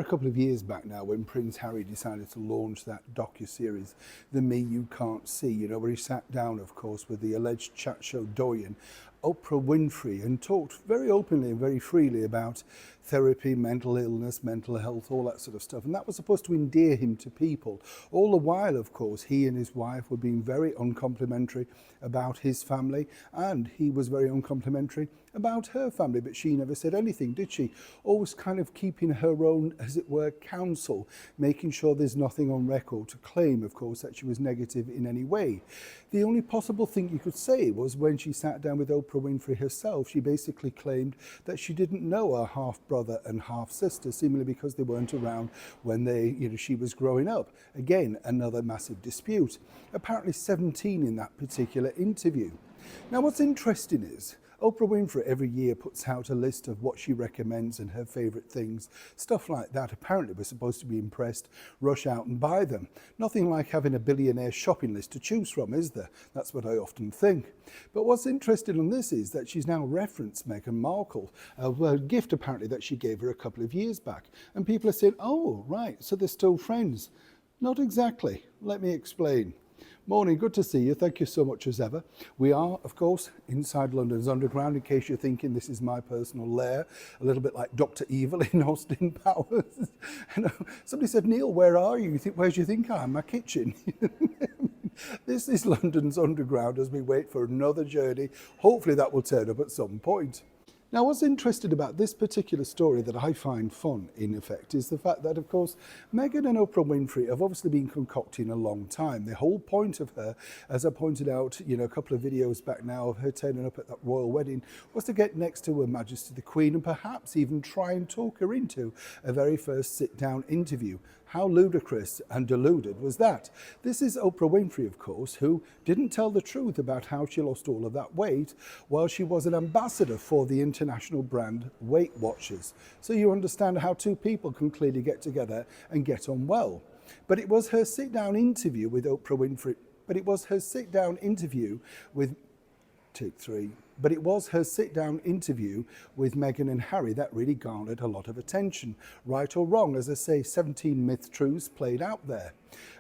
remember a couple of years back now when Prince Harry decided to launch that docu-series, The Me You Can't See, you know, where he sat down, of course, with the alleged chat show doyen, Oprah Winfrey, and talked very openly and very freely about therapy, mental illness, mental health, all that sort of stuff. And that was supposed to endear him to people. All the while, of course, he and his wife were being very uncomplimentary about his family, and he was very uncomplimentary about her family, but she never said anything, did she? Always kind of keeping her own, as it were, counsel, making sure there's nothing on record to claim, of course, that she was negative in any way. The only possible thing you could say was when she sat down with Oprah Winfrey herself, she basically claimed that she didn't know her half-brother and half-sister, seemingly because they weren't around when she was growing up. Again, another massive dispute. Apparently 17 in that particular interview. Now, what's interesting is Oprah Winfrey every year puts out a list of what she recommends and her favourite things, stuff like that. Apparently we're supposed to be impressed, rush out and buy them. Nothing like having a billionaire shopping list to choose from, is there? That's what I often think. But what's interesting on this is that she's now referenced Meghan Markle, a gift apparently that she gave her a couple of years back. And people are saying, oh, right, so they're still friends. Not exactly. Let me explain. Morning, good to see you. Thank you so much as ever. We are, of course, inside London's Underground, in case you're thinking this is my personal lair, a little bit like Dr. Evil in Austin Powers. Somebody said, Neil, where are you? Where do you think I am? My kitchen. This is London's Underground as we wait for another journey. Hopefully that will turn up at some point. Now, what's interesting about this particular story that I find fun, in effect, is the fact that, of course, Meghan and Oprah Winfrey have obviously been concocting a long time. The whole point of her, as I pointed out, a couple of videos back now of her turning up at that royal wedding, was to get next to Her Majesty the Queen and perhaps even try and talk her into a very first sit-down interview. How ludicrous and deluded was that? This is Oprah Winfrey, of course, who didn't tell the truth about how she lost all of that weight while she was an ambassador for the international brand Weight Watchers. So you understand how two people can clearly get together and get on well. But it was her sit-down interview with Oprah Winfrey. But it was her sit-down interview with Meghan and Harry that really garnered a lot of attention. Right or wrong, as I say, 17 myth truths played out there.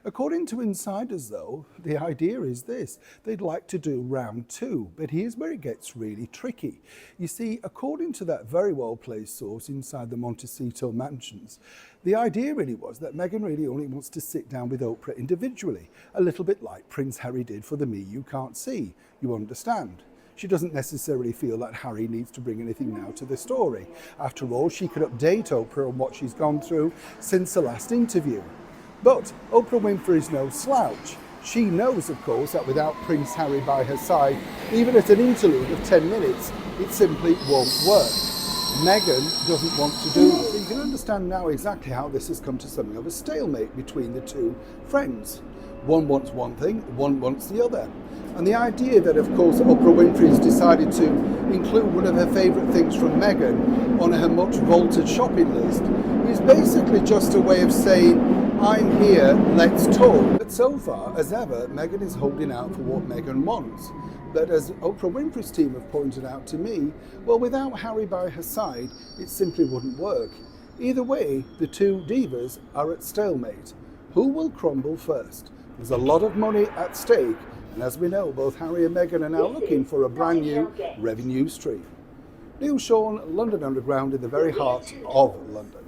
According to insiders, though, the idea is this. They'd like to do round two, but here's where it gets really tricky. You see, according to that very well-placed source inside the Montecito mansions, the idea really was that Meghan really only wants to sit down with Oprah individually, a little bit like Prince Harry did for The Me You Can't See. You understand? She doesn't necessarily feel that Harry needs to bring anything now to the story. After all, she could update Oprah on what she's gone through since the last interview. But Oprah Winfrey is no slouch. She knows, of course, that without Prince Harry by her side, even at an interlude of 10 minutes, it simply won't work. Meghan doesn't want to do this. You can understand now exactly how this has come to something of a stalemate between the two friends. One wants one thing, one wants the other. And the idea that, of course, Oprah Winfrey has decided to include one of her favourite things from Meghan on her much vaulted shopping list is basically just a way of saying, I'm here, let's talk. But so far, as ever, Meghan is holding out for what Meghan wants. But as Oprah Winfrey's team have pointed out to me, well, without Harry by her side, it simply wouldn't work. Either way, the two divas are at stalemate. Who will crumble first? There's a lot of money at stake, and as we know, both Harry and Meghan are now looking for a brand new revenue stream. Neil Sean, London Underground, in the very heart of London.